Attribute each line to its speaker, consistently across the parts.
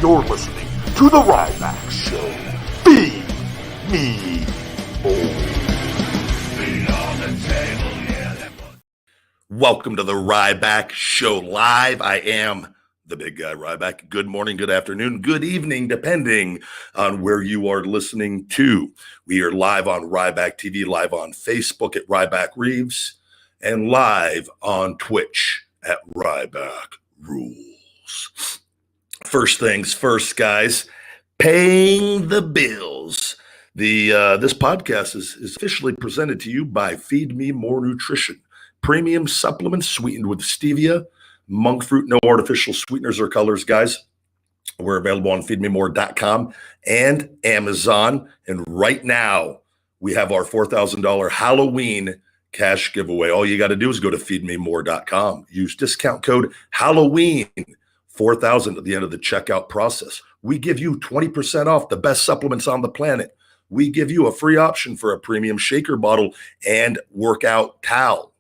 Speaker 1: You're listening to The Ryback Show. Feed me more. Welcome to The Ryback Show Live. I am the big guy Ryback. Good morning, good afternoon, good evening, depending on where you are listening to. We are live on Ryback TV, live on Facebook at Ryback Reeves, and live on Twitch at Ryback Rules. First things first, guys, paying the bills. This podcast is officially presented to you by Feed Me More Nutrition. Premium supplements sweetened with stevia, monk fruit, no artificial sweeteners or colors, guys. We're available on feedmemore.com and Amazon. And right now, we have our $4,000 Halloween cash giveaway. All you got to do is go to feedmemore.com. Use discount code Halloween 4,000 at the end of the checkout process. We give you 20% off the best supplements on the planet. We give you a free option for a premium shaker bottle and workout towel.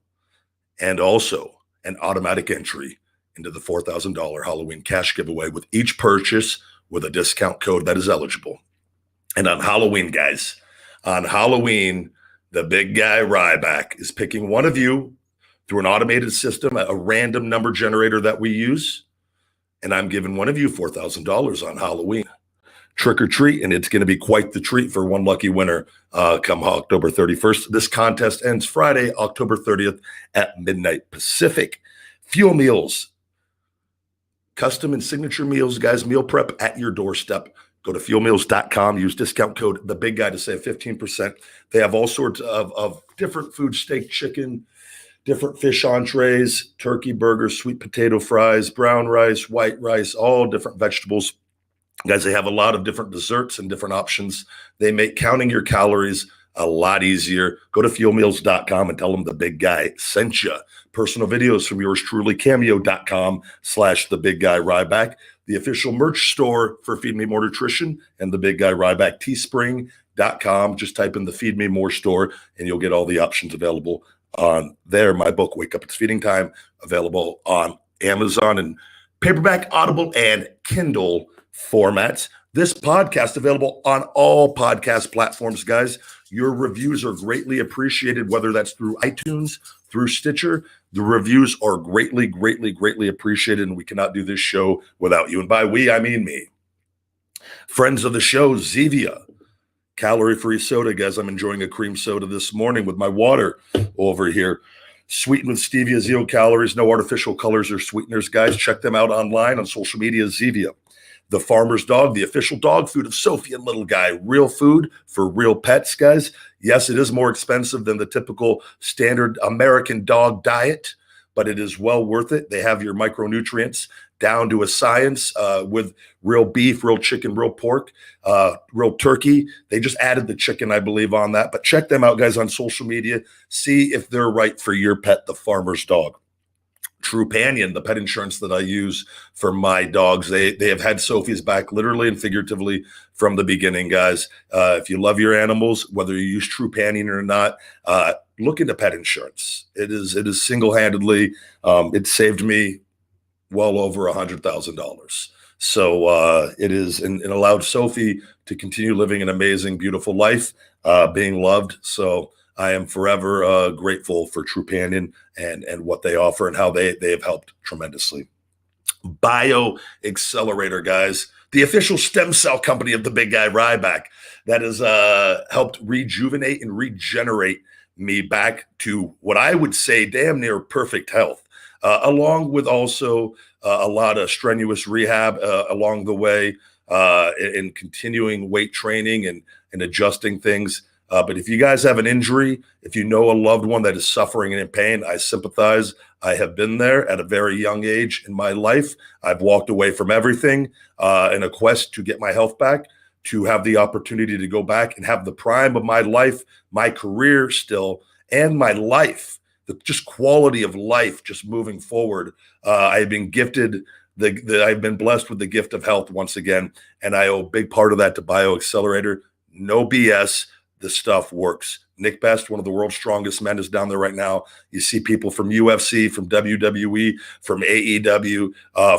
Speaker 1: And also an automatic entry into the $4,000 Halloween cash giveaway with each purchase with a discount code that is eligible. And on Halloween, guys, on Halloween, the big guy Ryback is picking one of you through an automated system, a random number generator that we use. And I'm giving one of you $4,000 on Halloween. Trick or treat, and it's going to be quite the treat for one lucky winner come October 31st. This contest ends Friday, October 30th at midnight Pacific. Fuel meals, custom and signature meals, guys, meal prep at your doorstep. Go to fuelmeals.com, use discount code The Big Guy to save 15%. They have all sorts of different food, steak, chicken, different fish entrees, turkey burgers, sweet potato fries, brown rice, white rice, all different vegetables. Guys, they have a lot of different desserts and different options. They make counting your calories a lot easier. Go to fuelmeals.com and tell them the big guy sent you. Personal videos from yours truly, cameo.com/the big guy Ryback. The official merch store for Feed Me More Nutrition and the big guy Ryback, teespring.com. Just type in the Feed Me More store and you'll get all the options available on there. My book, Wake Up, It's Feeding Time, available on Amazon and paperback, Audible, and Kindle formats. This podcast available on all podcast platforms, guys. Your reviews are greatly appreciated, whether that's through iTunes, through Stitcher. The reviews are greatly, greatly, greatly appreciated, and we cannot do this show without you. And by we, I mean me. Friends of the show, Zevia, calorie-free soda, guys. I'm enjoying a cream soda this morning with my water over here. Sweetened with stevia, 0 calories, no artificial colors or sweeteners, guys. Check them out online on social media, Zevia. The Farmer's Dog, the official dog food of Sophie and Little Guy. Real food for real pets, guys. Yes, it is more expensive than the typical standard American dog diet, but it is well worth it. They have your micronutrients down to a science with real beef, real chicken, real pork, real turkey. They just added the chicken, I believe, on that. But check them out, guys, on social media. See if they're right for your pet, the Farmer's Dog. Trupanion, the pet insurance that I use for my dogs. They have had Sophie's back literally and figuratively from the beginning, guys. If you love your animals, whether you use Trupanion or not, look into pet insurance. It is single-handedly, it saved me well over $100,000. So it is, and it allowed Sophie to continue living an amazing, beautiful life, being loved. So I am forever grateful for Trupanion and what they offer and how they have helped tremendously. Accelerator, guys, the official stem cell company of the big guy Ryback, that has helped rejuvenate and regenerate me back to what I would say damn near perfect health, along with also a lot of strenuous rehab along the way, and continuing weight training and adjusting things. But if you guys have an injury, if you know a loved one that is suffering and in pain, I sympathize. I have been there at a very young age in my life. I've walked away from everything in a quest to get my health back, to have the opportunity to go back and have the prime of my life, my career still, and my life, the just quality of life just moving forward. I've been gifted, I've been blessed with the gift of health once again, and I owe a big part of that to Accelerator. No BS. The stuff works. Nick Best, one of the world's strongest men, is down there right now. You see people from UFC, from WWE, from AEW,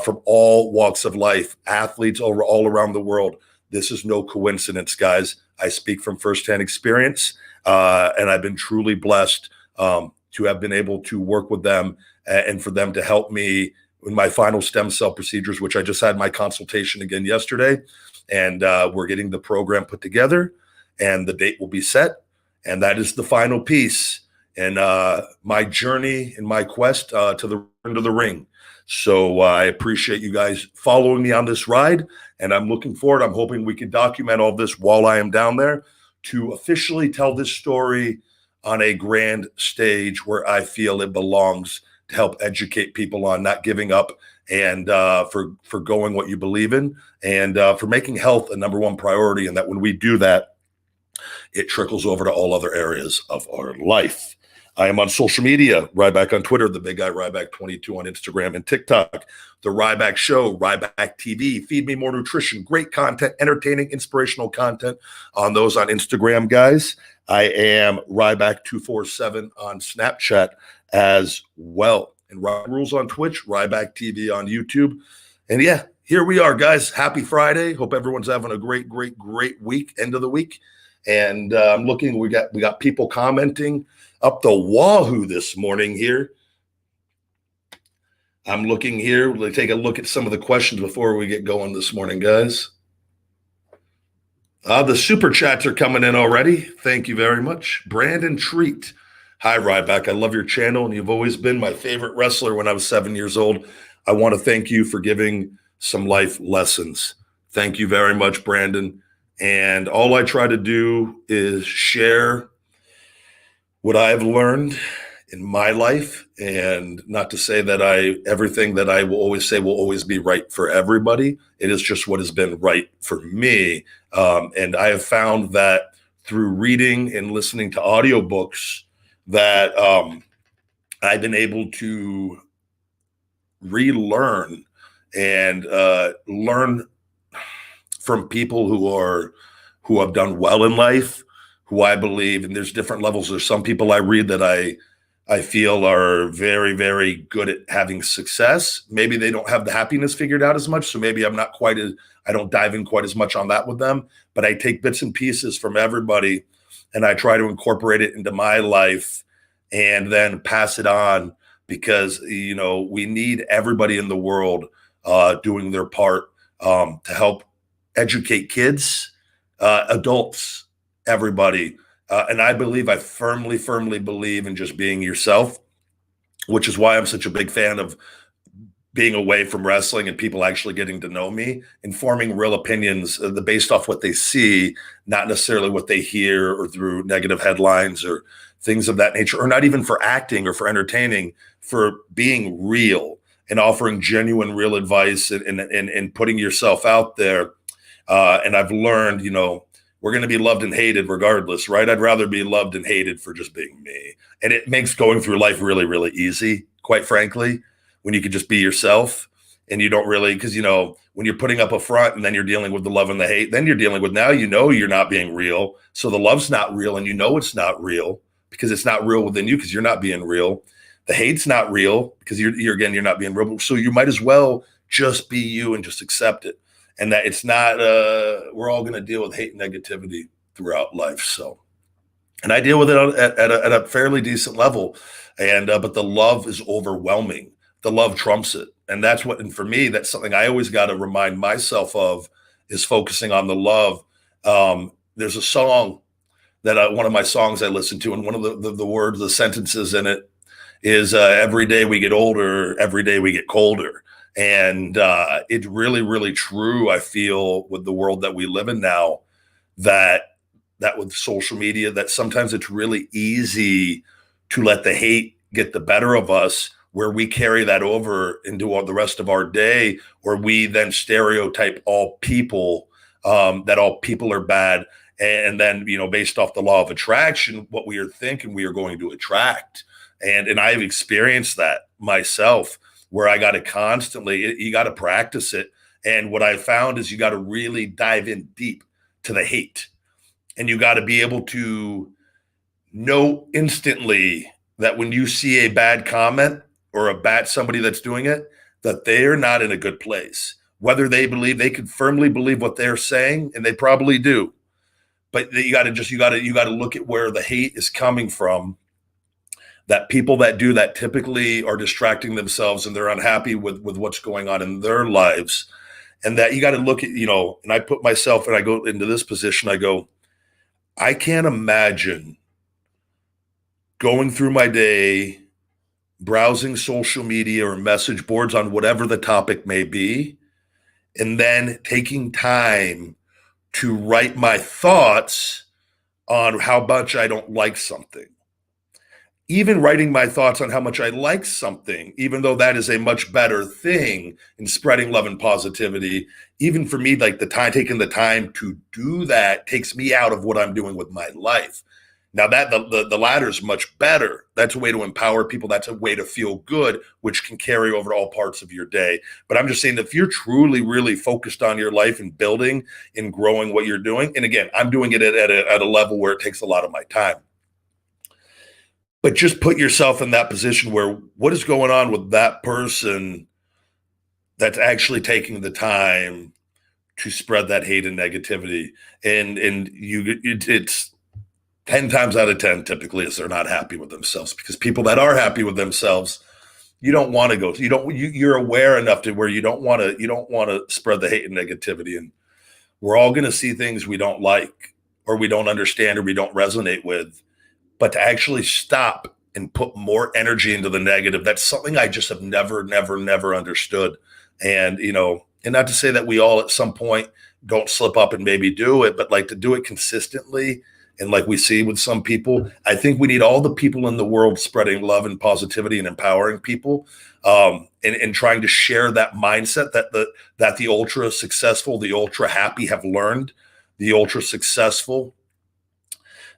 Speaker 1: from all walks of life, athletes all around the world. This is no coincidence, guys. I speak from firsthand experience, and I've been truly blessed to have been able to work with them and for them to help me in my final stem cell procedures, which I just had my consultation again yesterday. And we're getting the program put together, and the date will be set. And that is the final piece in my journey and my quest to the end of the ring. So I appreciate you guys following me on this ride, and I'm looking forward. I'm hoping we can document all this while I am down there to officially tell this story on a grand stage where I feel it belongs, to help educate people on not giving up and for going what you believe in, and for making health a number one priority. And that when we do that, it trickles over to all other areas of our life. I am on social media, Ryback on Twitter, the big guy Ryback 22 on Instagram and TikTok, the Ryback Show, Ryback TV, Feed Me More Nutrition, great content, entertaining, inspirational content on those on Instagram, guys. I am Ryback 247 on Snapchat as well. And Ryback Rules on Twitch, Ryback TV on YouTube. And yeah, here we are, guys. Happy Friday. Hope everyone's having a great week, end of the week. And I'm looking, we got people commenting up the wahoo this morning here. I'm looking here. We'll take a look at some of the questions before we get going this morning, guys. The super chats are coming in already. Thank you very much. Brandon Treat. Hi, Ryback. I love your channel, and you've always been my favorite wrestler when I was 7 years old. I want to thank you for giving some life lessons. Thank you very much, Brandon. And all I try to do is share what I've learned in my life, and not to say that everything that I will always say will always be right for everybody. It is just what has been right for me. And I have found that through reading and listening to audiobooks that I've been able to relearn and learn from people who have done well in life, who I believe, and there's different levels. There's some people I read that I feel are very, very good at having success. Maybe they don't have the happiness figured out as much, so maybe I don't dive in quite as much on that with them, but I take bits and pieces from everybody and I try to incorporate it into my life and then pass it on, because, you know, we need everybody in the world doing their part to help educate kids, adults, everybody. And I firmly believe in just being yourself, which is why I'm such a big fan of being away from wrestling and people actually getting to know me and forming real opinions based off what they see, not necessarily what they hear or through negative headlines or things of that nature, or not even for acting or for entertaining, for being real and offering genuine, real advice and putting yourself out there. And I've learned, you know, we're going to be loved and hated regardless, right? I'd rather be loved and hated for just being me. And it makes going through life really, really easy, quite frankly, when you can just be yourself and you don't really, because, you know, when you're putting up a front and then you're dealing with the love and the hate, then you're dealing with, now you know you're not being real. So the love's not real, and you know it's not real because it's not real within you because you're not being real. The hate's not real because you're not being real. So you might as well just be you and just accept it. And that it's not, we're all going to deal with hate and negativity throughout life. So, and I deal with it at a fairly decent level. And, but the love is overwhelming. The love trumps it. And that's what, and for me, that's something I always got to remind myself of, is focusing on the love. There's a song that one of my songs I listen to, and one of the words, the sentences in it is, every day we get older, every day we get colder. And it's really, really true, I feel, with the world that we live in now, that with social media, that sometimes it's really easy to let the hate get the better of us, where we carry that over into all the rest of our day, where we then stereotype all people, that all people are bad. And then, you know, based off the law of attraction, what we are thinking we are going to attract. And I've experienced that myself, where I got to constantly, you got to practice it. And what I found is you got to really dive in deep to the hate. And you got to be able to know instantly that when you see a bad comment or somebody that's doing it, that they're not in a good place. Whether they could firmly believe what they're saying, and they probably do, but you got to look at where the hate is coming from. That people that do that typically are distracting themselves, and they're unhappy with what's going on in their lives. And that you got to look at, and I put myself, and I go into this position, I go, I can't imagine going through my day, browsing social media or message boards on whatever the topic may be, and then taking time to write my thoughts on how much I don't like something. Even writing my thoughts on how much I like something, even though that is a much better thing in spreading love and positivity, even for me, like taking the time to do that takes me out of what I'm doing with my life. Now that the latter is much better. That's a way to empower people. That's a way to feel good, which can carry over to all parts of your day. But I'm just saying that if you're truly, really focused on your life and building and growing what you're doing, and again, I'm doing it at a level where it takes a lot of my time. But just put yourself in that position where what is going on with that person that's actually taking the time to spread that hate and negativity. And it's 10 times out of 10 typically is they're not happy with themselves, because people that are happy with themselves, you don't want to go, you're aware enough to where you don't want to spread the hate and negativity. And we're all going to see things we don't like, or we don't understand, or we don't resonate with. But to actually stop and put more energy into the negative, that's something I just have never understood. And, and not to say that we all at some point don't slip up and maybe do it, but like to do it consistently. And like we see with some people, I think we need all the people in the world spreading love and positivity and empowering people, and trying to share that mindset that the ultra successful, the ultra happy have learned. The ultra successful,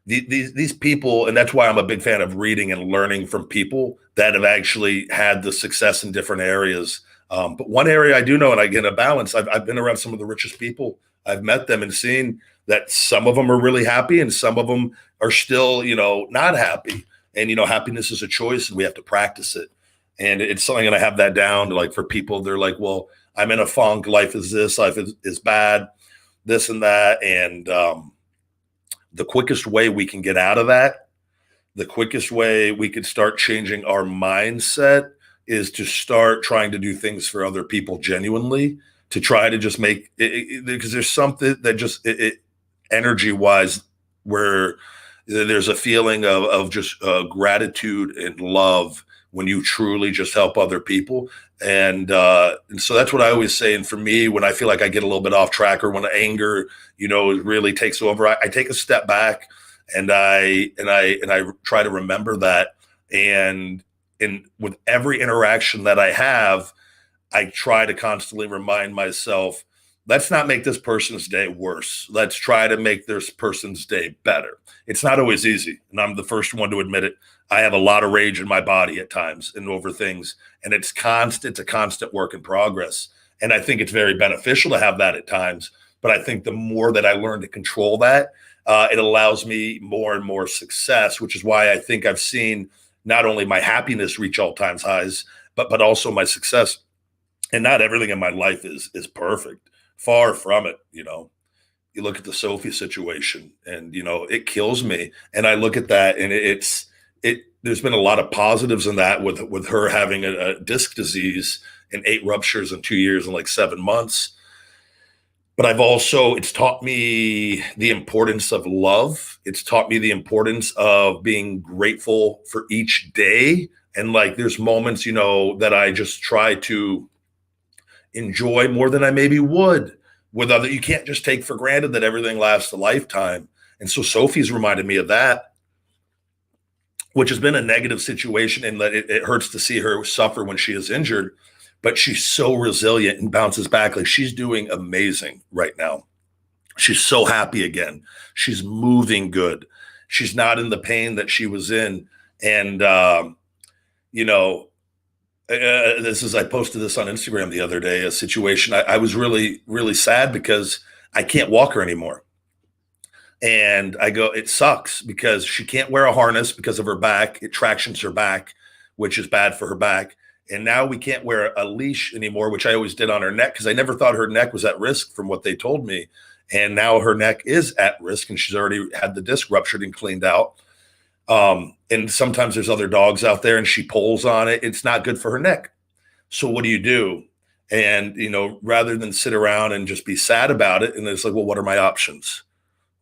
Speaker 1: these people, and that's why I'm a big fan of reading and learning from people that have actually had the success in different areas. But one area I do know, and I get a balance. I've been around some of the richest people. I've met them and seen that some of them are really happy, and some of them are still, not happy. And happiness is a choice, and we have to practice it. And it's something that I have that down. Like for people, they're like, "Well, I'm in a funk. Life is this. Life is bad. This and that." And the quickest way we can get out of that, the quickest way we could start changing our mindset, is to start trying to do things for other people genuinely, to try to just make it, because there's something that just energy wise, where there's a feeling of just gratitude and love when you truly just help other people. And so that's what I always say. And for me, when I feel like I get a little bit off track, or when the anger, really takes over, I take a step back, and I try to remember that. And with every interaction that I have, I try to constantly remind myself, let's not make this person's day worse. Let's try to make this person's day better. It's not always easy, and I'm the first one to admit it. I have a lot of rage in my body at times and over things, and it's a constant work in progress. And I think it's very beneficial to have that at times. But I think the more that I learn to control that, it allows me more and more success, which is why I think I've seen not only my happiness reach all times highs, but also my success. And not everything in my life is perfect. Far from it. You look at the Sophie situation, and it kills me. And I look at that, and there's been a lot of positives in that, with her having a disc disease and 8 ruptures in 2 years and like 7 months. But it's taught me the importance of love. It's taught me the importance of being grateful for each day. And like, there's moments, that I just try to enjoy more than I maybe would with other. You can't just take for granted that everything lasts a lifetime. And so Sophie's reminded me of that, which has been a negative situation, and that it hurts to see her suffer when she is injured, but she's so resilient and bounces back. Like, she's doing amazing right now. She's so happy again. She's moving good. She's not in the pain that she was in. And, I posted this on Instagram the other day, a situation. I was really, really sad because I can't walk her anymore. And I go, it sucks because she can't wear a harness because of her back. It tractions her back, which is bad for her back. And now we can't wear a leash anymore, which I always did on her neck because I never thought her neck was at risk from what they told me. And now her neck is at risk, and she's already had the disc ruptured and cleaned out. And sometimes there's other dogs out there and she pulls on it. It's not good for her neck. So what do you do? And, rather than sit around and just be sad about it, and it's like, well, what are my options?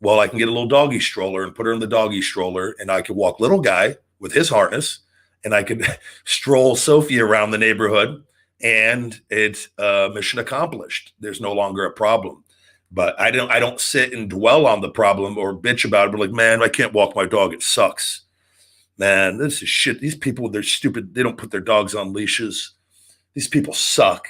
Speaker 1: Well, I can get a little doggy stroller and put her in the doggy stroller, and I could walk little guy with his harness, and I could stroll Sophie around the neighborhood, and it's mission accomplished. There's no longer a problem. But I don't sit and dwell on the problem or bitch about it. But like, man, I can't walk my dog. It sucks. Man, this is shit. These people, they're stupid. They don't put their dogs on leashes. These people suck.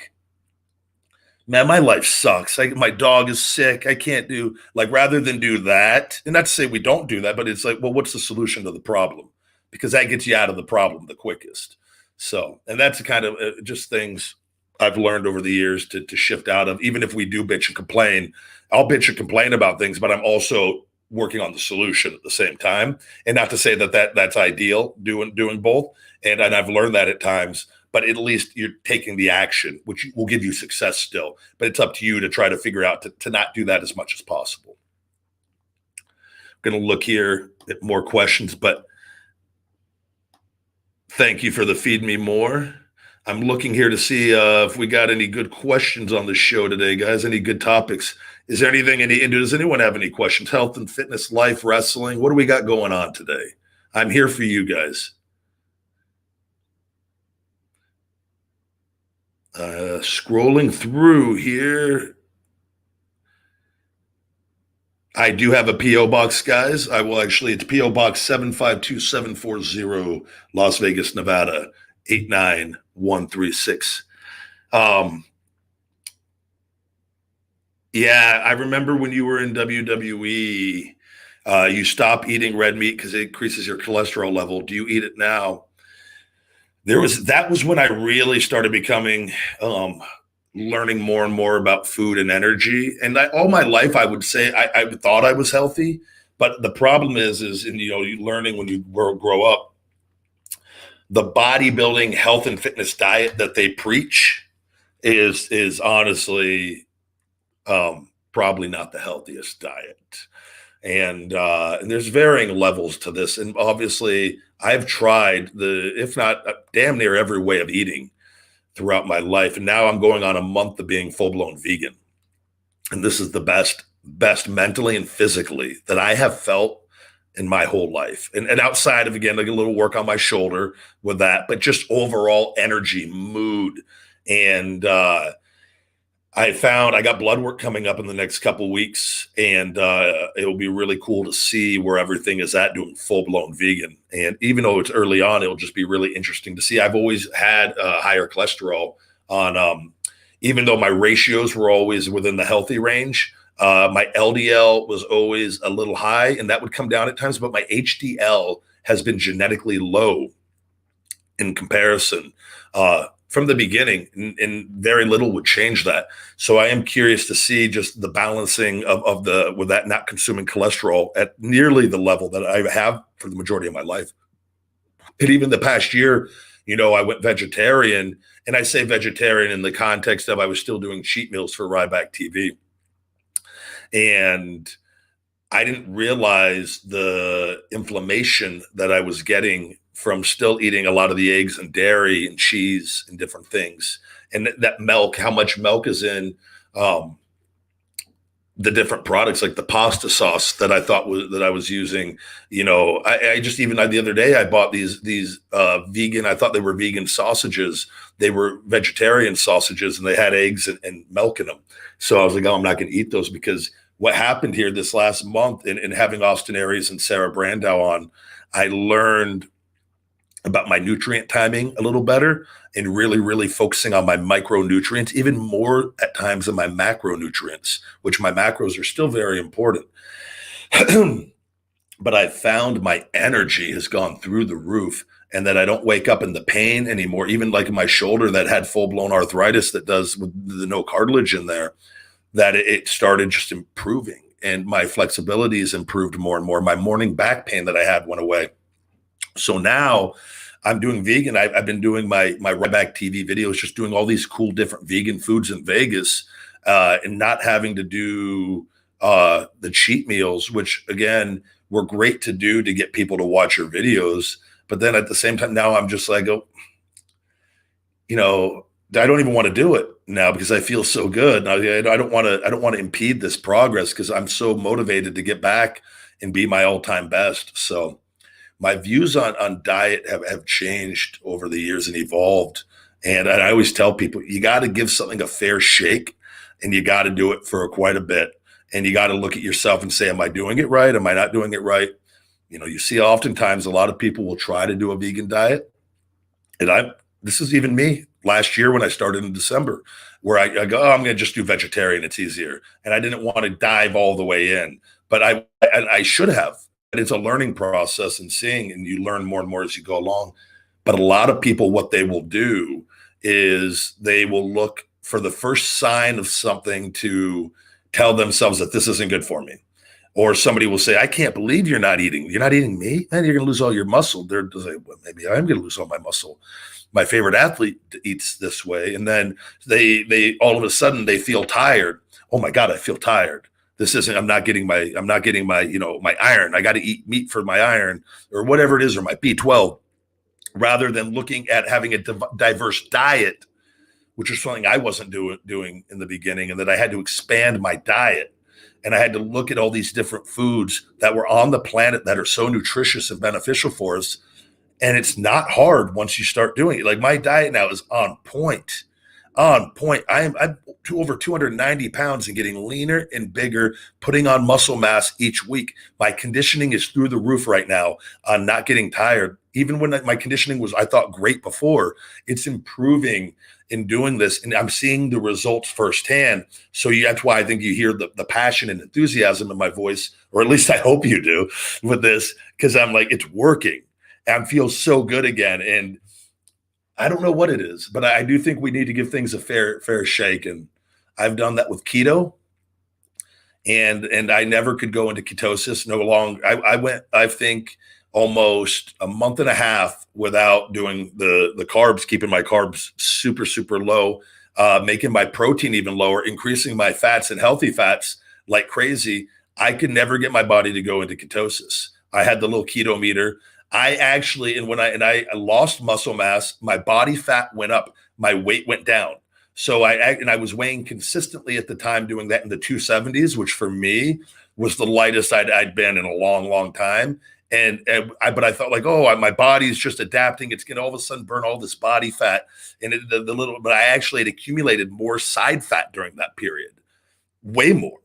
Speaker 1: Man, my life sucks. My dog is sick. I can't do, rather than do that, and not to say we don't do that, but it's like, well, what's the solution to the problem? Because that gets you out of the problem the quickest. So, and that's the kind of just things I've learned over the years to shift out of. Even if we do bitch and complain, I'll bitch and complain about things, but I'm also working on the solution at the same time. And not to say that's ideal, doing both. And I've learned that at times. But at least you're taking the action, which will give you success still. But it's up to you to try to figure out to not do that as much as possible. I'm going to look here at more questions, but thank you for the feed me more. I'm looking here to see if we got any good questions on the show today, guys. Any good topics? Is there anything, does anyone have any questions? Health and fitness, life, wrestling? What do we got going on today? I'm here for you guys. Scrolling through here. I do have a P.O. box, guys. It's P.O. Box 752740, Las Vegas, Nevada, 89136. Yeah, I remember when you were in WWE, you stopped eating red meat because it increases your cholesterol level. Do you eat it now? That was when I really started becoming, learning more and more about food and energy. And all my life, I would say I thought I was healthy, but the problem is you learning when you grow up, the bodybuilding, health and fitness diet that they preach is honestly probably not the healthiest diet. And there's varying levels to this. And obviously I've tried if not damn near every way of eating throughout my life. And now I'm going on a month of being full-blown vegan. And this is the best mentally and physically that I have felt in my whole life. And outside of, again, like a little work on my shoulder with that, but just overall energy, mood. And I got blood work coming up in the next couple of weeks, and it'll be really cool to see where everything is at doing full-blown vegan. And even though it's early on, it'll just be really interesting to see. I've always had higher cholesterol on, even though my ratios were always within the healthy range, my LDL was always a little high, and that would come down at times, but my HDL has been genetically low in comparison from the beginning, and very little would change that. So I am curious to see just the balancing with that not consuming cholesterol at nearly the level that I have for the majority of my life. And even the past year, I went vegetarian, and I say vegetarian in the context of I was still doing cheat meals for Ryback TV. And I didn't realize the inflammation that I was getting from still eating a lot of the eggs and dairy and cheese and different things. And that milk, how much milk is in the different products, like the pasta sauce that I thought that I was using. I just, even the other day, I bought these vegan, I thought they were vegan sausages. They were vegetarian sausages, and they had eggs and milk in them. So I was like, oh, I'm not going to eat those, because what happened here this last month in having Austin Aries and Sarah Brandow on, I learned about my nutrient timing a little better, and really, really focusing on my micronutrients, even more at times than my macronutrients, which my macros are still very important. But I found my energy has gone through the roof, and that I don't wake up in the pain anymore. Even like in my shoulder that had full-blown arthritis that does with the no cartilage in there, that it started just improving. and my flexibility has improved more and more. My morning back pain that I had went away. So now I'm doing vegan. I've been doing my Ryback TV videos, just doing all these cool different vegan foods in Vegas, and not having to do the cheat meals, which again were great to do to get people to watch your videos. But then at the same time, now I'm just like, oh, I don't even want to do it now because I feel so good. I don't want to impede this progress because I'm so motivated to get back and be my all-time best. So my views on diet have changed over the years and evolved. And I always tell people, you got to give something a fair shake, and you got to do it for quite a bit. And you got to look at yourself and say, am I doing it right? Am I not doing it right? You see oftentimes a lot of people will try to do a vegan diet. And this is even me last year when I started in December, where I go, oh, I'm going to just do vegetarian. It's easier. And I didn't want to dive all the way in, but I should have. But it's a learning process and seeing, and you learn more and more as you go along. But a lot of people, what they will do is they will look for the first sign of something to tell themselves that this isn't good for me. Or somebody will say, I can't believe you're not eating. You're not eating meat? Man, you're going to lose all your muscle. They're like, well, maybe I'm going to lose all my muscle. My favorite athlete eats this way. And then they all of a sudden they feel tired. Oh my God, I feel tired. I'm not getting my my iron. I got to eat meat for my iron or whatever it is, or my B12, rather than looking at having a diverse diet, which is something I wasn't doing in the beginning. And that I had to expand my diet. And I had to look at all these different foods that were on the planet that are so nutritious and beneficial for us. And it's not hard once you start doing it. Like my diet now is on point. On point. I'm over 290 pounds and getting leaner and bigger, putting on muscle mass each week. My conditioning is through the roof right now on not getting tired. Even when my conditioning was, I thought, great before, it's improving in doing this. And I'm seeing the results firsthand. So that's why I think you hear the passion and enthusiasm in my voice, or at least I hope you do with this, because I'm like, it's working. I feel so good again. And I don't know what it is, but I do think we need to give things a fair shake. And I've done that with keto. And I never could go into ketosis. I went, I think, almost a month and a half without doing the carbs, keeping my carbs super, super low, making my protein even lower, increasing my fats and healthy fats like crazy. I could never get my body to go into ketosis. I had the little keto meter. I actually, when I lost muscle mass, my body fat went up, my weight went down. So I was weighing consistently at the time, doing that in the 270s, which for me was the lightest I'd been in a long, long time. But I felt like, my body's just adapting. It's going to all of a sudden burn all this body fat. But I actually had accumulated more side fat during that period, way more.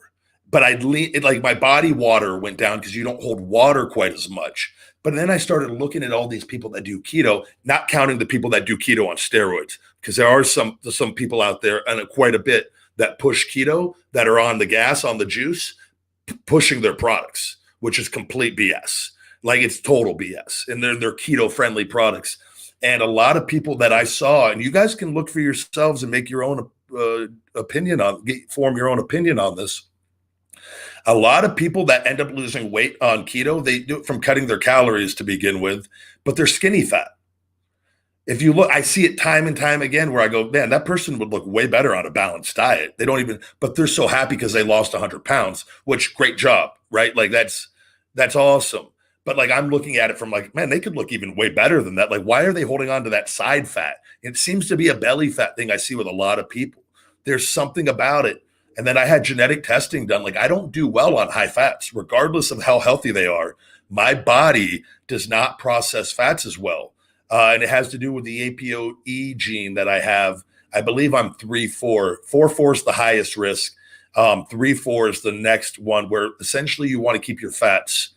Speaker 1: But like my body water went down because you don't hold water quite as much. But then I started looking at all these people that do keto, not counting the people that do keto on steroids, because there are some people out there, and quite a bit, that push keto, that are on the gas, on the juice, pushing their products, which is complete BS. Like, it's total BS. And they're keto friendly products. And a lot of people that I saw, and you guys can look for yourselves and make your own form your own opinion on this. A lot of people that end up losing weight on keto, they do it from cutting their calories to begin with, but they're skinny fat. If you look, I see it time and time again where I go, man, that person would look way better on a balanced diet. But they're so happy because they lost 100 pounds, which, great job, right? Like, that's awesome. But like, I'm looking at it from like, man, they could look even way better than that. Like, why are they holding on to that side fat? It seems to be a belly fat thing I see with a lot of people. There's something about it. And then I had genetic testing done. Like, I don't do well on high fats, regardless of how healthy they are. My body does not process fats as well. And it has to do with the APOE gene that I have. I believe I'm 3-4. 4-4 is the highest risk. 3-4 is the next one, where essentially you want to keep your fats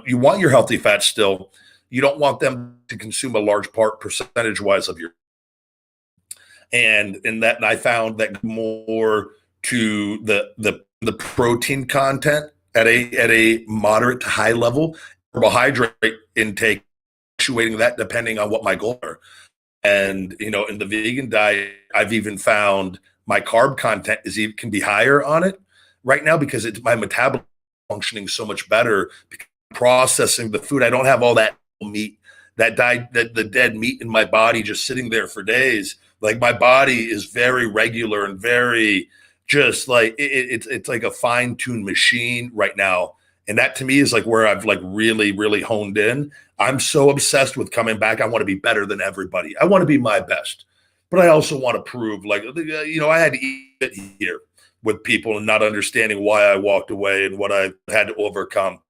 Speaker 1: you want your healthy fats still. You don't want them to consume a large part percentage-wise of your. And in that, I found that more to the protein content at a moderate to high level, carbohydrate intake, fluctuating that depending on what my goals are. And in the vegan diet, I've even found my carb content can be higher on it, right now because it's my metabolism functioning so much better, processing the food. I don't have all that meat that died, that the dead meat in my body just sitting there for days. Like my body is very regular and very just like it's like a fine-tuned machine right now. And that to me is like where I've like really honed in. I'm so obsessed with coming back. I want to be better than everybody. I want to be my best, but I also want to prove like, I had to eat it here with people and not understanding why I walked away and what I had to overcome.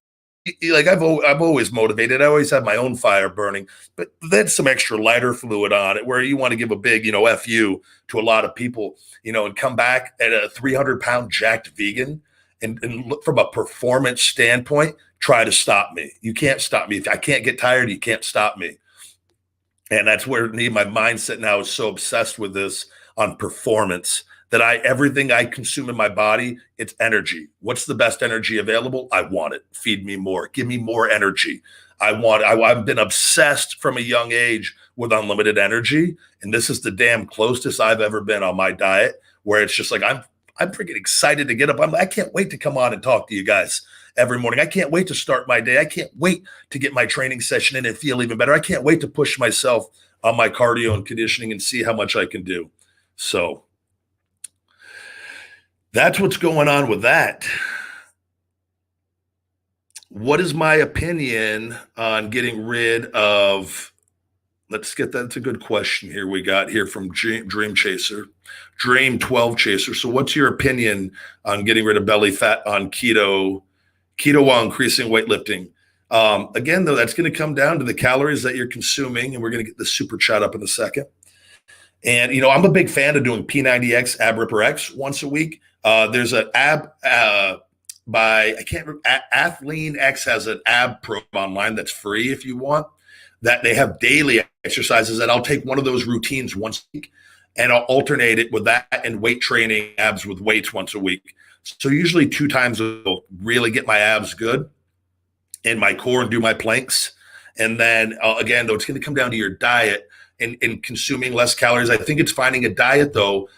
Speaker 1: Like I've always motivated. I always had my own fire burning, but then some extra lighter fluid on it where you want to give a big, F you to a lot of people, and come back at a 300-pound jacked vegan and look from a performance standpoint, try to stop me. You can't stop me. If I can't get tired, you can't stop me. And that's where my mindset now is so obsessed with this on performance that everything I consume in my body, it's energy. What's the best energy available? I want it. Feed me more. Give me more energy. I've been obsessed from a young age with unlimited energy. And this is the damn closest I've ever been on my diet, where it's just like, I'm freaking excited to get up. I can't wait to come on and talk to you guys every morning. I can't wait to start my day. I can't wait to get my training session in and feel even better. I can't wait to push myself on my cardio and conditioning and see how much I can do. So that's what's going on with that. What is my opinion on getting rid of, let's get that. That's a good question here. We got here from Dream Chaser, Dream 12 Chaser. So what's your opinion on getting rid of belly fat on keto while increasing weightlifting? Again, though, that's going to come down to the calories that you're consuming. And we're going to get the super chat up in a second. And, I'm a big fan of doing P90X Ab Ripper X once a week. There's an ab by, I can't remember, Athlean X has an ab program online that's free if you want. That they have daily exercises that I'll take one of those routines once a week and I'll alternate it with that and weight training abs with weights once a week. So usually 2 times will really get my abs good and my core and do my planks. And then again, though, it's going to come down to your diet and consuming less calories. I think it's finding a diet though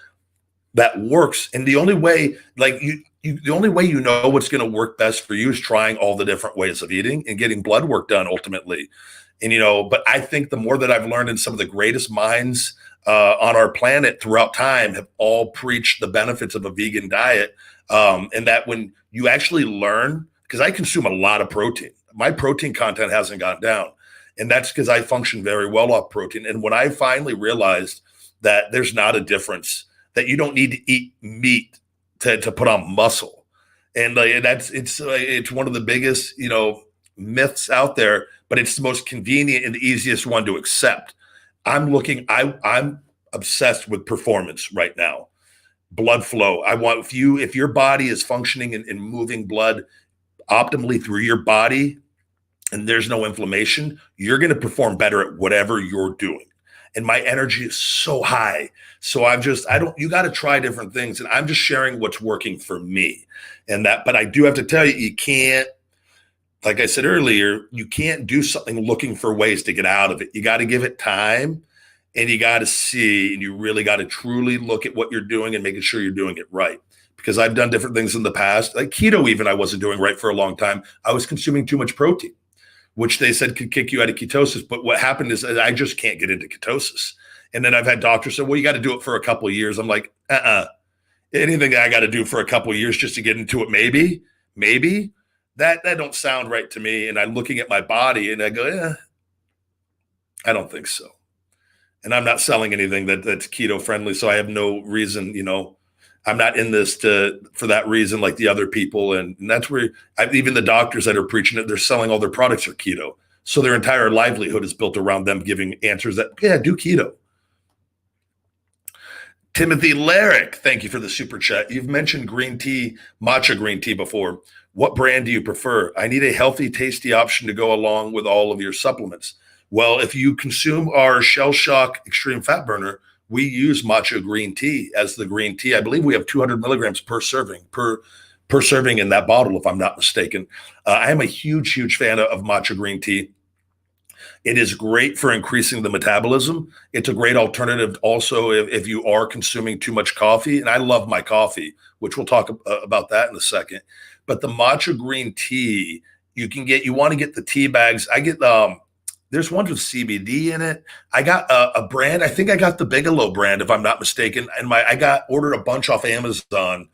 Speaker 1: that works. And the only way, the only way what's going to work best for you is trying all the different ways of eating and getting blood work done ultimately. And, but I think the more that I've learned, and some of the greatest minds on our planet throughout time have all preached the benefits of a vegan diet. And that when you actually learn, because I consume a lot of protein, my protein content hasn't gone down. And that's because I function very well off protein. And when I finally realized that there's not a difference, that you don't need to eat meat to put on muscle. And it's one of the biggest, myths out there, but it's the most convenient and the easiest one to accept. I'm obsessed with performance right now. Blood flow. I want, if your body is functioning and moving blood optimally through your body and there's no inflammation, you're going to perform better at whatever you're doing. And my energy is so high. So you got to try different things. And I'm just sharing what's working for me. But I do have to tell you, you can't, like I said earlier, you can't do something looking for ways to get out of it. You got to give it time and you got to see, and you really got to truly look at what you're doing and making sure you're doing it right. Because I've done different things in the past, like keto, even I wasn't doing right for a long time. I was consuming too much protein, which they said could kick you out of ketosis. But what happened is I just can't get into ketosis. And then I've had doctors say, well, you got to do it for a couple of years. I'm like, anything that I got to do for a couple of years just to get into it, maybe. That don't sound right to me. And I'm looking at my body and I go, I don't think so. And I'm not selling anything that's keto friendly. So I have no reason, I'm not in this for that reason, like the other people. And that's where even the doctors that are preaching it, they're selling all their products are keto. So their entire livelihood is built around them giving answers that, do keto. Timothy Larrick, thank you for the super chat. You've mentioned green tea, matcha green tea before. What brand do you prefer? I need a healthy, tasty option to go along with all of your supplements. Well, if you consume our Shell Shock Extreme Fat Burner, we use matcha green tea as the green tea. I believe we have 200 milligrams per serving in that bottle, if I'm not mistaken. I am a huge fan of matcha green tea. It is great for increasing the metabolism. It's a great alternative also if you are consuming too much coffee. And I love my coffee, which we'll talk about that in a second. But the matcha green tea, you want to get the tea bags. I get, there's ones with CBD in it. I got a brand. I think I got the Bigelow brand, if I'm not mistaken. And ordered a bunch off Amazon.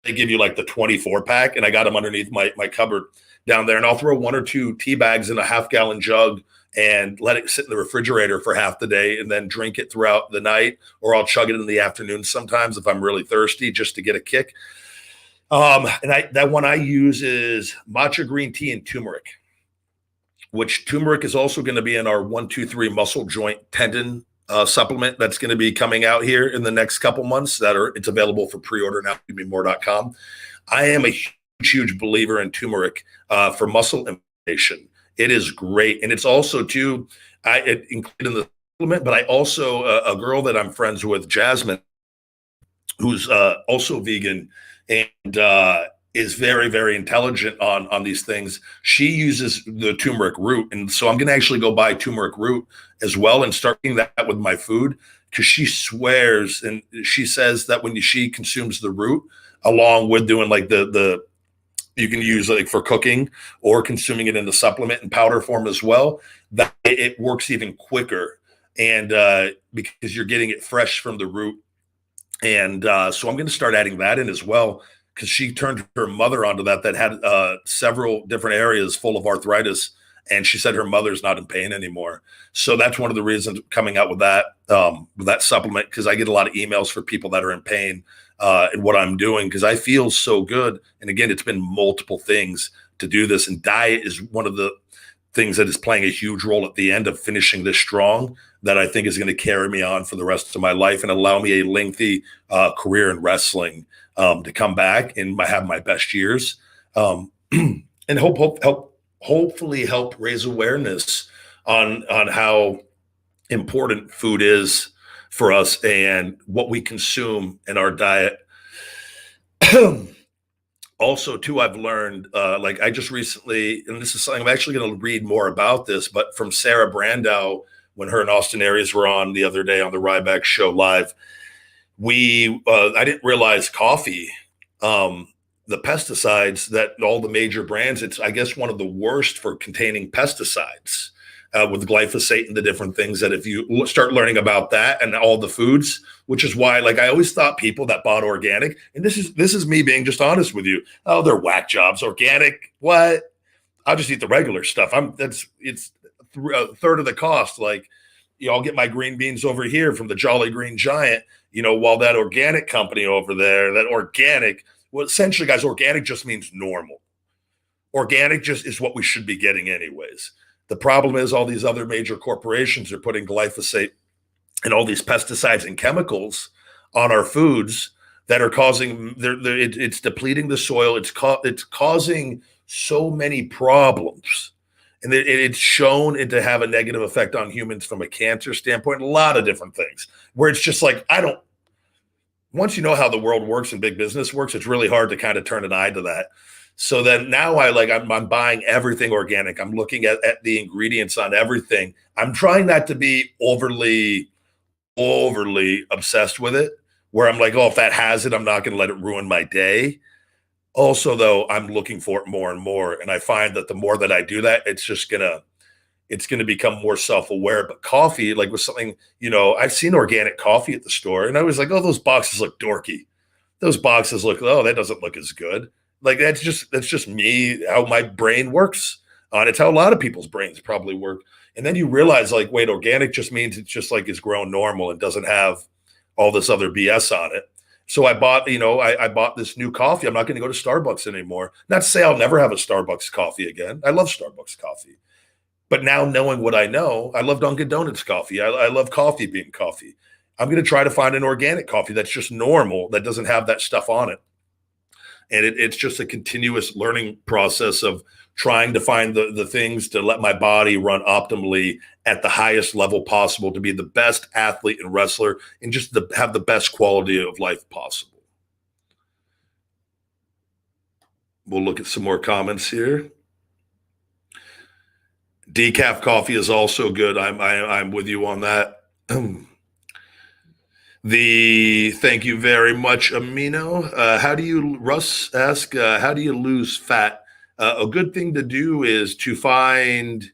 Speaker 1: They give you like the 24 pack, and I got them underneath my cupboard down there. And I'll throw one or two tea bags in a half-gallon jug and let it sit in the refrigerator for half the day, and then drink it throughout the night, or I'll chug it in the afternoon sometimes if I'm really thirsty, just to get a kick. That one I use is matcha green tea and turmeric, which turmeric is also going to be in our 1-2-3 muscle joint tendon supplement that's going to be coming out here in the next couple months. It's available for pre-order now at more.com. I am a huge believer in turmeric for muscle inflammation. It is great, and it's also too. It included in the supplement, but I also a girl that I'm friends with, Jasmine, who's also vegan and is very, very intelligent on these things. She uses the turmeric root, and so I'm going to actually go buy turmeric root as well and start eating that with my food, because she swears and she says that when she consumes the root along with doing like the you can use like for cooking or consuming it in the supplement and powder form as well, that it works even quicker, and because you're getting it fresh from the root. And so I'm going to start adding that in as well, because she turned her mother onto that had several different areas full of arthritis, and she said her mother's not in pain anymore. So that's one of the reasons coming out with that supplement, because I get a lot of emails for people that are in pain and what I'm doing, because I feel so good. And again, it's been multiple things to do this, and diet is one of the things that is playing a huge role at the end of finishing this strong, that I think is going to carry me on for the rest of my life and allow me a lengthy career in wrestling to come back and have my best years, and hopefully help raise awareness on how important food is for us and what we consume in our diet. Also, too, I've learned, like I just recently, and this is something I'm actually going to read more about this, but from Sarah Brandow, when her and Austin Aries were on the other day on the Ryback show live, I didn't realize coffee, the pesticides that all the major brands, it's, I guess, one of the worst for containing pesticides. With glyphosate and the different things, that if you start learning about that and all the foods, which is why, like, I always thought people that bought organic, and this is me being just honest with you, oh, they're whack jobs. Organic, what? I'll just eat the regular stuff. It's a third of the cost. Like, I'll get my green beans over here from the Jolly Green Giant, while that organic company over there, well, essentially, guys, organic just means normal. Organic just is what we should be getting anyways. The problem is all these other major corporations are putting glyphosate and all these pesticides and chemicals on our foods that are causing, it's depleting the soil. It's causing so many problems. And it's shown to have a negative effect on humans from a cancer standpoint, a lot of different things, where it's just like, once you know how the world works and big business works, it's really hard to kind of turn an eye to that. So then now I'm buying everything organic. I'm looking at the ingredients on everything. I'm trying not to be overly obsessed with it, where I'm like, oh, if that has it, I'm not going to let it ruin my day. Also, though, I'm looking for it more and more. And I find that the more that I do that, it's going to become more self-aware. But coffee, like with something, I've seen organic coffee at the store, and I was like, oh, those boxes look dorky. Those boxes look, oh, that doesn't look as good. Like, that's just me, how my brain works. It's how a lot of people's brains probably work. And then you realize, like, wait, organic just means it's just like it's grown normal and doesn't have all this other BS on it. So I bought, I bought this new coffee. I'm not going to go to Starbucks anymore. Not to say I'll never have a Starbucks coffee again. I love Starbucks coffee. But now, knowing what I know, I love Dunkin' Donuts coffee. I love coffee bean coffee. I'm going to try to find an organic coffee that's just normal, that doesn't have that stuff on it. And it's just a continuous learning process of trying to find the things to let my body run optimally at the highest level possible, to be the best athlete and wrestler, and just to have the best quality of life possible. We'll look at some more comments here. Decaf coffee is also good. I'm with you on that. Thank you very much, Amino. Russ ask, how do you lose fat? A good thing to do is to find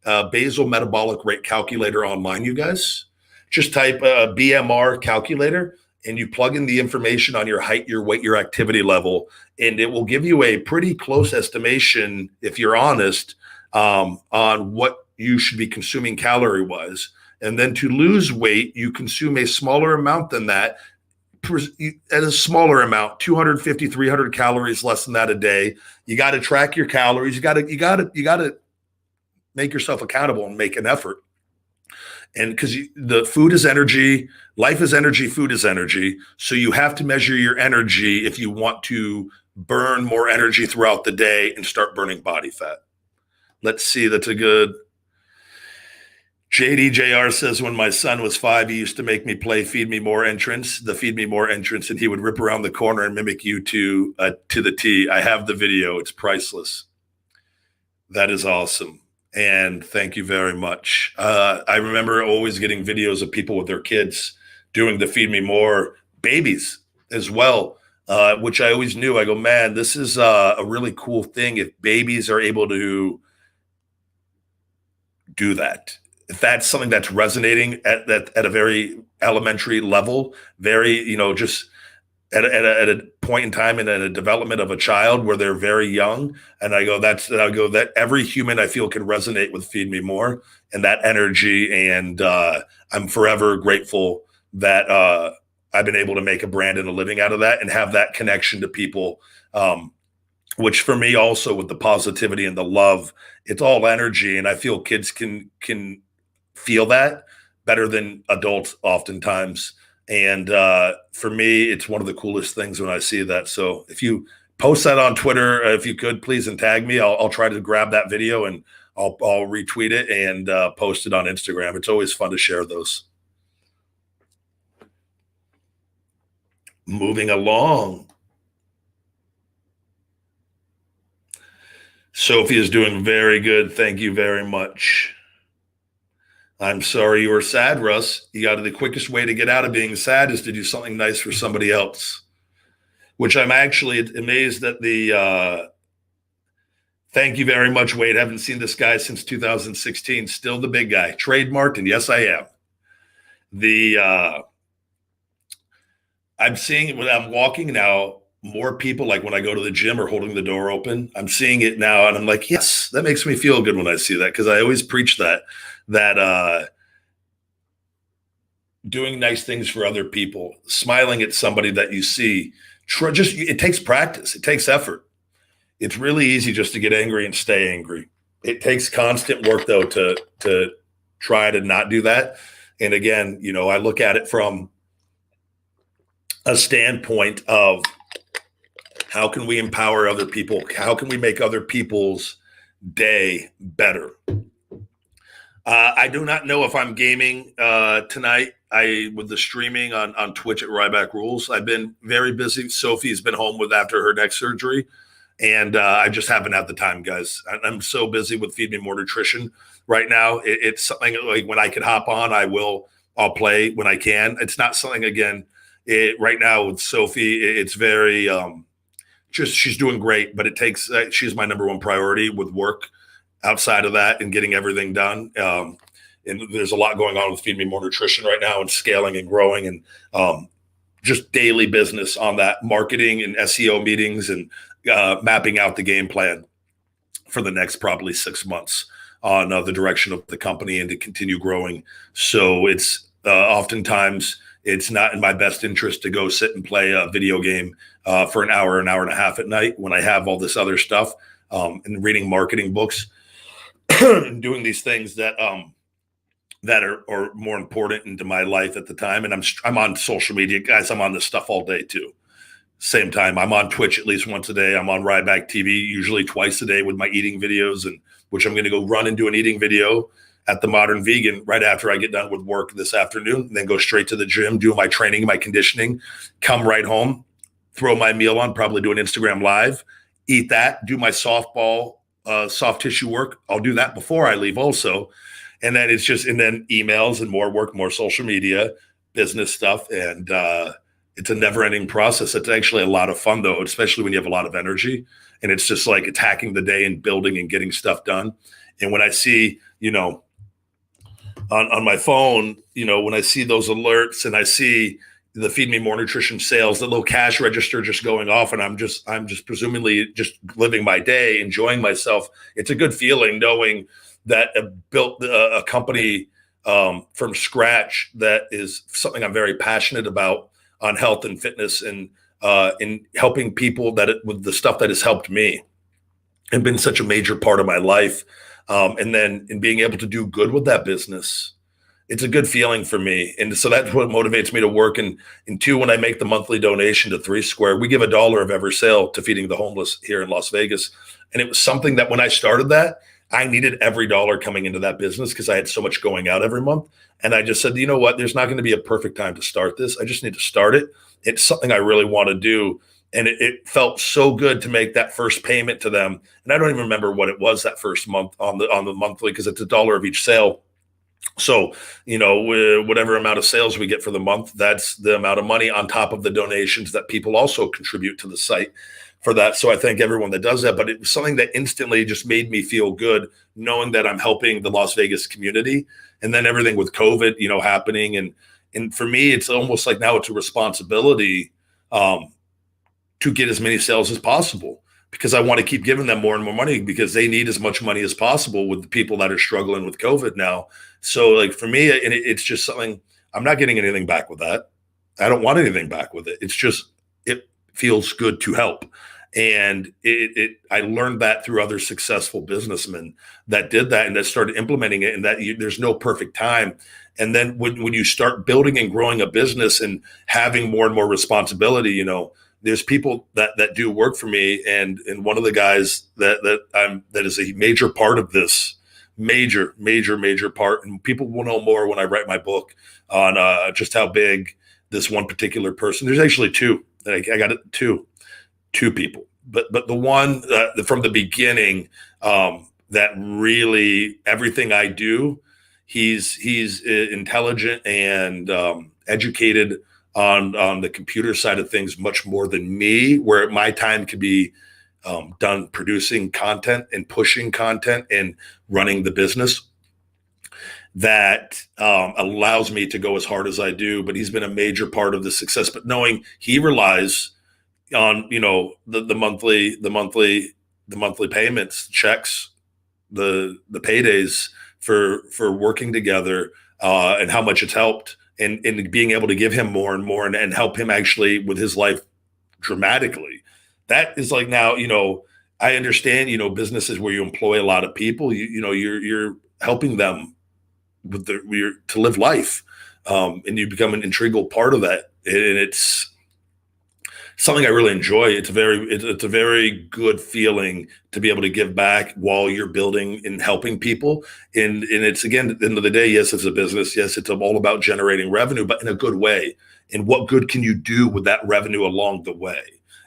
Speaker 1: a basal metabolic rate calculator online, you guys. Just type a BMR calculator and you plug in the information on your height, your weight, your activity level, and it will give you a pretty close estimation, if you're honest, on what you should be consuming calorie wise. And then to lose weight, you consume a smaller amount than that, at a smaller amount, 250, 300 calories less than that a day. You got to track your calories. You got to make yourself accountable and make an effort. And because the food is energy, life is energy, food is energy. So you have to measure your energy if you want to burn more energy throughout the day and start burning body fat. Let's see. That's a good. JDJR says, when my son was 5, he used to make me play Feed Me More entrance, and he would rip around the corner and mimic you to the T. I have the video. It's priceless. That is awesome. And thank you very much. I remember always getting videos of people with their kids doing the Feed Me More, babies as well, which I always knew. I go, man, this is a really cool thing if babies are able to do that. If that's something that's resonating at a very elementary level, very, just at a point in time and at a development of a child where they're very young. And I go, that every human I feel can resonate with Feed Me More and that energy. And I'm forever grateful that I've been able to make a brand and a living out of that and have that connection to people. Which for me also with the positivity and the love, it's all energy. And I feel kids can feel that better than adults oftentimes. And for me, it's one of the coolest things when I see that. So if you post that on Twitter, if you could, please, and tag me, I'll try to grab that video and I'll retweet it and post it on Instagram. It's always fun to share those. Moving along. Sophie is doing very good. Thank you very much. I'm sorry you were sad, Russ. You got the quickest way to get out of being sad is to do something nice for somebody else, which I'm actually amazed that thank you very much, Wade. Haven't seen this guy since 2016. Still the big guy. Trademarked, and yes, I am. I'm seeing when I'm walking now, more people, like when I go to the gym or holding the door open, I'm seeing it now. And I'm like, yes, that makes me feel good when I see that. Cause I always preach that doing nice things for other people, smiling at somebody that you see, it takes practice. It takes effort. It's really easy just to get angry and stay angry. It takes constant work though, to try to not do that. And again, I look at it from a standpoint of, how can we empower other people? How can we make other people's day better? I do not know if I'm gaming tonight. With the streaming on Twitch at Ryback Rules. I've been very busy. Sophie's been home after her neck surgery, and I just haven't had the time, guys. I'm so busy with Feed Me More Nutrition right now. It's something like when I can hop on, I'll play when I can. It's not something right now with Sophie. It's very she's doing great, but it takes, she's my number one priority with work outside of that and getting everything done. And there's a lot going on with Feed Me More Nutrition right now and scaling and growing and just daily business on that, marketing and SEO meetings and mapping out the game plan for the next probably 6 months on the direction of the company and to continue growing. So it's oftentimes it's not in my best interest to go sit and play a video game for an hour and a half at night when I have all this other stuff and reading marketing books and doing these things that are more important into my life at the time. And I'm on social media, guys. I'm on this stuff all day too. Same time, I'm on Twitch at least once a day. I'm on Ryback TV usually twice a day with my eating videos, and which I'm going to go run and do an eating video at the Modern Vegan right after I get done with work this afternoon, and then go straight to the gym, do my training, my conditioning, come right home, throw my meal on, probably do an Instagram live, eat that, do my softball soft tissue work, I'll do that before I leave also. And then and then emails and more work, more social media, business stuff. And it's a never ending process. It's actually a lot of fun though, especially when you have a lot of energy and it's just like attacking the day and building and getting stuff done. And when I see, on my phone, when I see those alerts and I see the Feed Me More Nutrition sales, the little cash register just going off, and I'm just presumably just living my day, enjoying myself. It's a good feeling knowing that I built a company from scratch that is something I'm very passionate about on health and fitness and in helping people with the stuff that has helped me and been such a major part of my life. And then in being able to do good with that business, it's a good feeling for me. And so that's what motivates me to work. And two, when I make the monthly donation to 3 Square, we give $1 of every sale to feeding the homeless here in Las Vegas. And it was something that when I started that, I needed every dollar coming into that business because I had so much going out every month. And I just said, you know what, there's not going to be a perfect time to start this. I just need to start it. It's something I really want to do. And it felt so good to make that first payment to them. And I don't even remember what it was that first month on the monthly, because it's $1 of each sale. So, whatever amount of sales we get for the month, that's the amount of money on top of the donations that people also contribute to the site for that. So I thank everyone that does that. But it was something that instantly just made me feel good, knowing that I'm helping the Las Vegas community. And then everything with COVID, happening. And for me, it's almost like now it's a responsibility to get as many sales as possible, because I want to keep giving them more and more money because they need as much money as possible with the people that are struggling with COVID now. So like for me, and it's just something, I'm not getting anything back with that. I don't want anything back with it. It's just, it feels good to help. And I learned that through other successful businessmen that did that and that started implementing it, and that there's no perfect time. And then when you start building and growing a business and having more and more responsibility, there's people that do work for me, and one of the guys that is a major part of this, major part, and people will know more when I write my book on just how big this one particular person. There's actually two. I got it, two people, but the one from the beginning that really everything I do, he's intelligent and educated on the computer side of things much more than me, where my time could be done producing content and pushing content and running the business. That allows me to go as hard as I do. But he's been a major part of the success. But knowing he relies on the monthly payments, checks, the paydays for working together, and how much it's helped. And being able to give him more and more and help him actually with his life dramatically. That is like now, I understand, businesses where you employ a lot of people, you're helping them with to live life. And you become an integral part of that. And it's something I really enjoy. It's a very good feeling to be able to give back while you're building and helping people. And it's, again, at the end of the day, yes, it's a business. Yes, it's all about generating revenue, but in a good way. And what good can you do with that revenue along the way?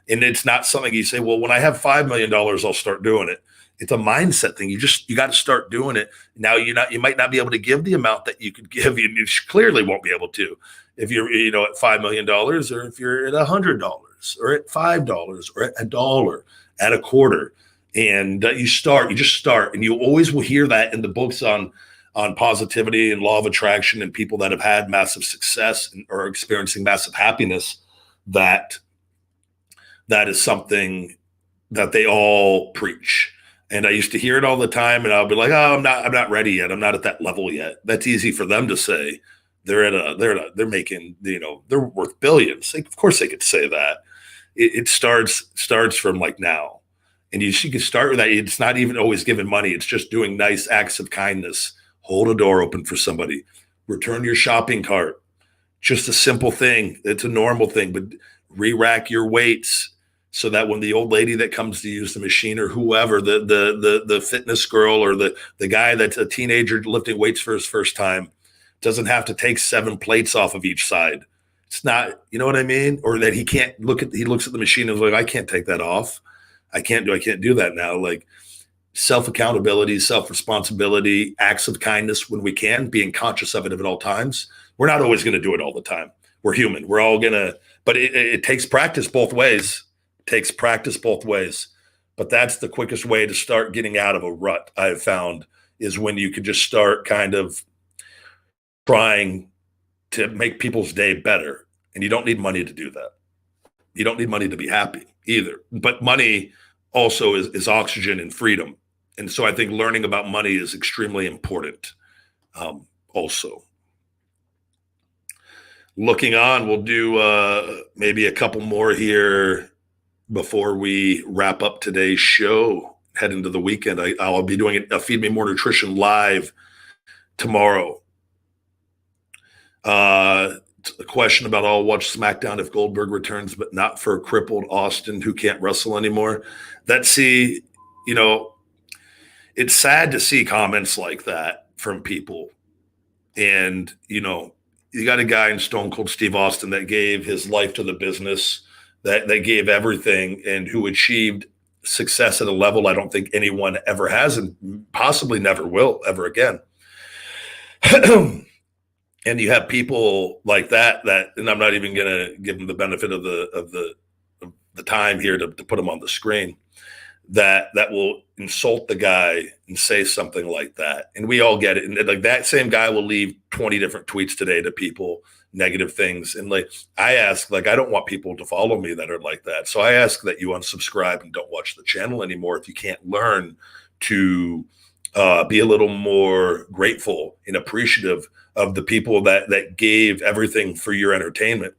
Speaker 1: And it's not something you say, well, when I have $5 million, I'll start doing it. It's a mindset thing. You got to start doing it. Now you might not be able to give the amount that you could give. You clearly won't be able to if you're, at $5 million, or if you're at $100 or at $5 or at $1, at a quarter. And you just start, and you always will hear that in the books on positivity and law of attraction, and people that have had massive success or are experiencing massive happiness, that is something that they all preach. And I used to hear it all the time, and I'll be like, "Oh, I'm not ready yet. I'm not at that level yet." That's easy for them to say. They're making, they're worth billions. Of course they could say that. It starts from like now, and you can start with that. It's not even always giving money. It's just doing nice acts of kindness. Hold a door open for somebody. Return your shopping cart. Just a simple thing. It's a normal thing, but re-rack your weights, so that when the old lady that comes to use the machine, or whoever, the fitness girl, or the guy that's a teenager lifting weights for his first time, doesn't have to take 7 plates off of each side. It's not, you know what I mean? Or that he looks at the machine and is like, I can't take that off. I can't do that now. Like, self-accountability, self-responsibility, acts of kindness when we can, being conscious of it at all times. We're not always going to do it all the time. We're human. We're all going to, but it takes practice both ways. It takes practice both ways. But that's the quickest way to start getting out of a rut, I've found, is when you can just start kind of trying to make people's day better. And you don't need money to do that. You don't need money to be happy either. But money also is oxygen and freedom. And so I think learning about money is extremely important also. Looking on, we'll do maybe a couple more here before we wrap up today's show, head into the weekend. I'll be doing a Feed Me More Nutrition live tomorrow. A question about I'll watch SmackDown if Goldberg returns, but not for a crippled Austin who can't wrestle anymore. It's sad to see comments like that from people. And, you got a guy in Stone Cold Steve Austin that gave his life to the business, that gave everything, and who achieved success at a level I don't think anyone ever has and possibly never will ever again. And you have people like that, and I'm not even going to give them the benefit of the time here to put them on the screen, that will insult the guy and say something like that. And we all get it. And like that same guy will leave 20 different tweets today to people, negative things. And like, I ask, like, I don't want people to follow me that are like that. So I ask that you unsubscribe and don't watch the channel anymore if you can't learn to be a little more grateful and appreciative of the people that gave everything for your entertainment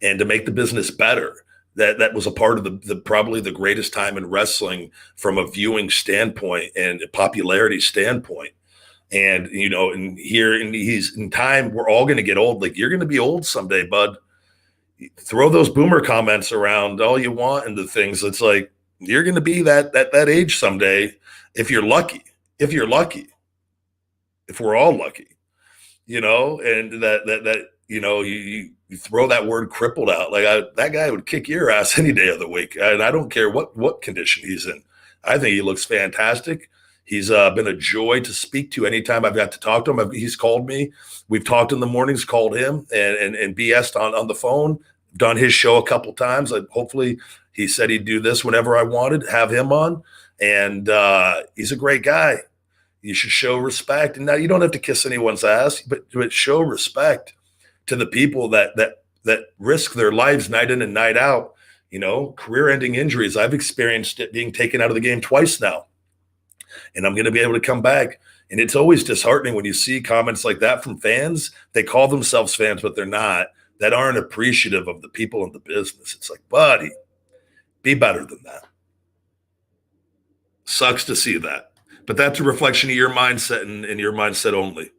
Speaker 1: and to make the business better. That was a part of the probably the greatest time in wrestling from a viewing standpoint and a popularity standpoint. And, and he's in time, we're all going to get old. Like, you're going to be old someday, bud. Throw those boomer comments around all you want into things. It's like, you're going to be that age someday if you're lucky, if we're all lucky, and you throw that word crippled out. Like, that guy would kick your ass any day of the week. And I don't care what condition he's in. I think he looks fantastic. He's been a joy to speak to anytime I've got to talk to him. He's called me. We've talked in the mornings, called him and BS'd on the phone, done his show a couple times. Hopefully he said he'd do this whenever I wanted, have him on. And he's a great guy. You should show respect. And now you don't have to kiss anyone's ass, but show respect to the people that risk their lives night in and night out. Career-ending injuries. I've experienced it being taken out of the game twice now, and I'm going to be able to come back. And it's always disheartening when you see comments like that from fans. They call themselves fans, but they're not, that aren't appreciative of the people in the business. It's like, buddy, be better than that. Sucks to see that. But that's a reflection of your mindset and your mindset only.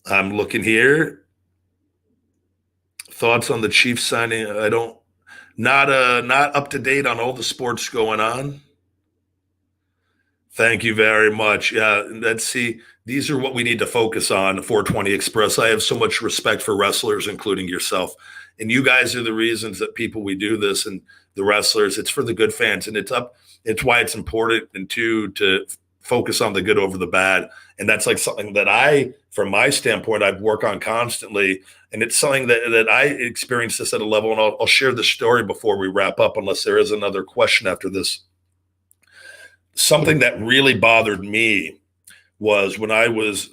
Speaker 1: I'm looking here. Thoughts on the Chiefs signing? Not up to date on all the sports going on. Thank you very much. Yeah, let's see. These are what we need to focus on. 420 Express. I have so much respect for wrestlers, including yourself. And you guys are the reasons that we do this, and the wrestlers. It's for the good fans, and it's why it's important, and to focus on the good over the bad. And that's like something that from my standpoint, I work on constantly. And it's something that I experienced this at a level, and I'll share the story before we wrap up, unless there is another question after this. Something that really bothered me was when I was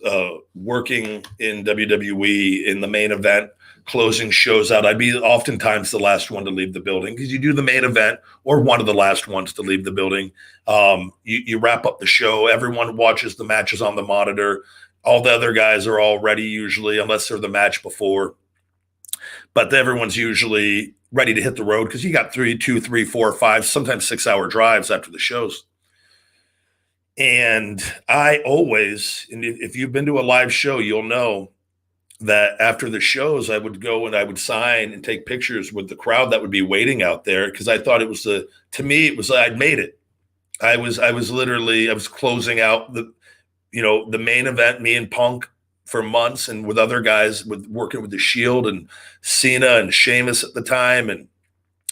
Speaker 1: working in WWE in the main event, closing shows out. I'd be oftentimes the last one to leave the building, because you do the main event or one of the last ones to leave the building. You wrap up the show. Everyone watches the matches on the monitor. All the other guys are all ready usually, unless they're the match before. But everyone's usually ready to hit the road, because you got 2, 3, 4, 5, sometimes 6-hour drives after the shows. And I always, and if you've been to a live show, you'll know that after the shows, I would go and I would sign and take pictures with the crowd that would be waiting out there, because I thought it was to me, it was, I'd made it. I was closing out the main event, me and Punk for months, and with other guys working with the Shield and Cena and Sheamus at the time and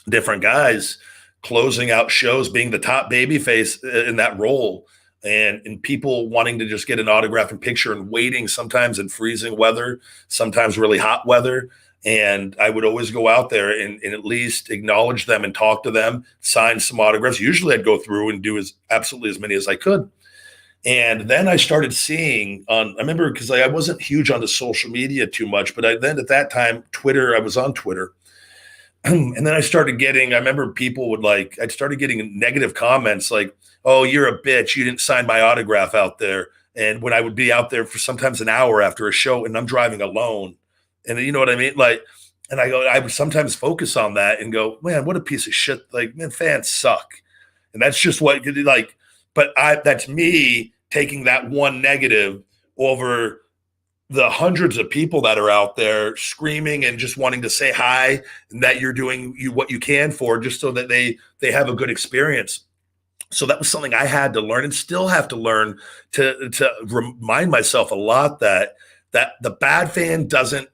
Speaker 1: different guys, closing out shows, being the top baby face in that role, and people wanting to just get an autograph and picture and waiting sometimes in freezing weather, sometimes really hot weather. And I would always go out there and at least acknowledge them and talk to them, sign some autographs. Usually I'd go through and do absolutely as many as I could. And then I started seeing I remember because I wasn't huge on the social media too much, but then at that time, Twitter, I was on Twitter. And then I remember people would I started getting negative comments like, oh, you're a bitch. You didn't sign my autograph out there. And when I would be out there for sometimes an hour after a show and I'm driving alone, and you know what I mean? And I would sometimes focus on that and go, man, what a piece of shit. Like, man, fans suck. And that's just but that's me taking that one negative over the hundreds of people that are out there screaming and just wanting to say hi, and that you're doing what you can for just so that they have a good experience. So that was something I had to learn and still have to learn to remind myself a lot that the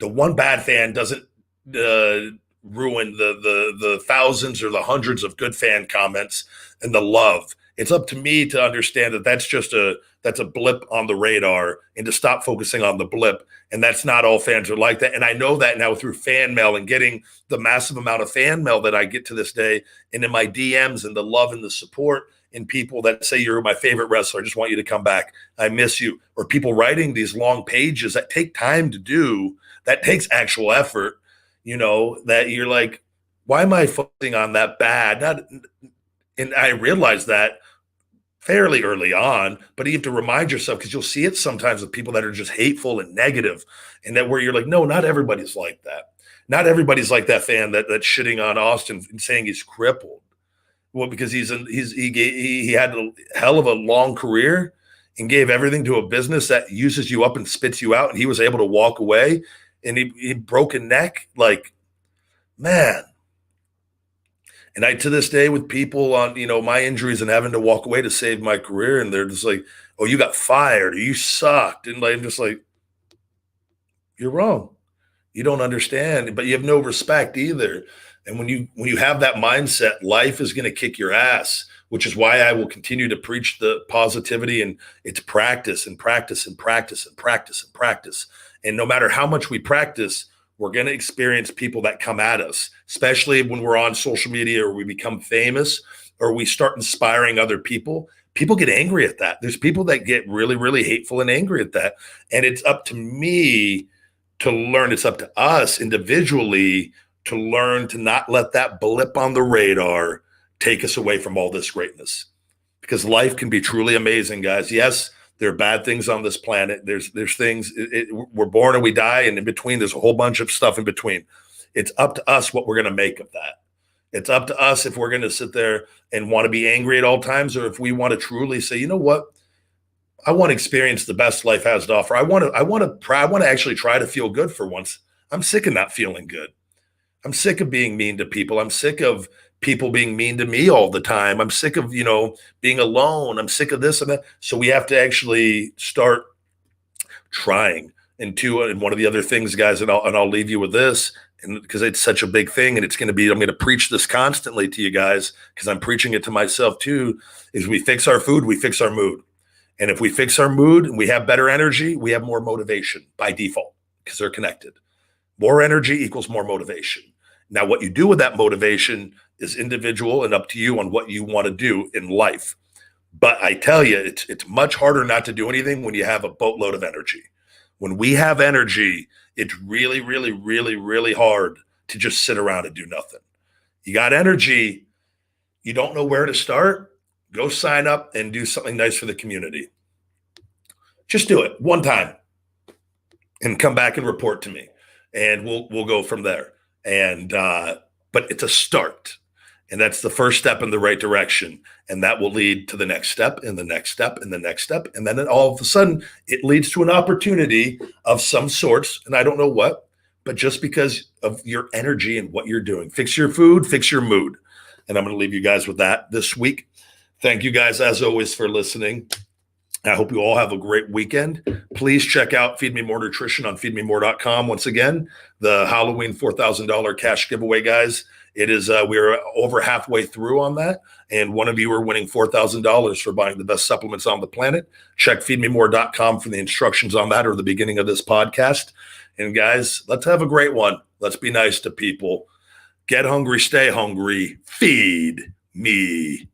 Speaker 1: one bad fan doesn't ruin the thousands or the hundreds of good fan comments and the love. It's up to me to understand that that's a blip on the radar and to stop focusing on the blip. And that's not all fans are like that. And I know that now through fan mail and getting the massive amount of fan mail that I get to this day, and in my DMs and the love and the support, and people that say you're my favorite wrestler, I just want you to come back, I miss you, or people writing these long pages that take time to do, that takes actual effort, that you're like, why am I focusing on that bad? And I realized that fairly early on, but you have to remind yourself, because you'll see it sometimes with people that are just hateful and negative, and that where you're like, no, not everybody's like that. Not everybody's like that fan that's shitting on Austin and saying he's crippled. Well, because he had a hell of a long career and gave everything to a business that uses you up and spits you out, and he was able to walk away, and he broke a neck. Like, man. And to this day, with people on, my injuries and having to walk away to save my career, and they're just like, oh, you got fired, or you sucked. And I'm just like, you're wrong. You don't understand, but you have no respect either. And when you have that mindset, life is going to kick your ass, which is why I will continue to preach the positivity, and it's practice and practice and practice and practice and practice. And no matter how much we practice, we're going to experience people that come at us, especially when we're on social media or we become famous or we start inspiring other people. People get angry at that. There's people that get really, really hateful and angry at that. And it's up to me to learn. It's up to us individually to learn to not let that blip on the radar take us away from all this greatness, because life can be truly amazing, guys. Yes, there are bad things on this planet. There's things, we're born and we die, and in between, there's a whole bunch of stuff in between. It's up to us what we're going to make of that. It's up to us if we're going to sit there and want to be angry at all times, or if we want to truly say, you know what, I want to experience the best life has to offer. I want to actually try to feel good for once. I'm sick of not feeling good. I'm sick of being mean to people. I'm sick of people being mean to me all the time. I'm sick of, being alone. I'm sick of this and that. So we have to actually start trying. And one of the other things, guys, and I'll leave you with this, and because it's such a big thing, and I'm going to preach this constantly to you guys, because I'm preaching it to myself too, is we fix our food, we fix our mood. And if we fix our mood and we have better energy, we have more motivation by default, because they're connected. More energy equals more motivation. Now, what you do with that motivation is individual and up to you on what you want to do in life. But I tell you, it's much harder not to do anything when you have a boatload of energy. When we have energy, it's really, really, really, really hard to just sit around and do nothing. You got energy, you don't know where to start, go sign up and do something nice for the community. Just do it one time and come back and report to me, and we'll go from there. And but it's a start, and that's the first step in the right direction, and that will lead to the next step and the next step and the next step, and then all of a sudden it leads to an opportunity of some sorts, and I don't know what, but just because of your energy and what you're doing. Fix your food, fix your mood. And I'm going to leave you guys with that this week. Thank you guys as always for listening. I hope you all have a great weekend. Please check out Feed Me More Nutrition on feedmemore.com. Once again, the Halloween $4,000 cash giveaway, guys. It is we're over halfway through on that, and one of you are winning $4,000 for buying the best supplements on the planet. Check feedmemore.com for the instructions on that, or the beginning of this podcast. And guys, let's have a great one. Let's be nice to people. Get hungry, stay hungry. Feed me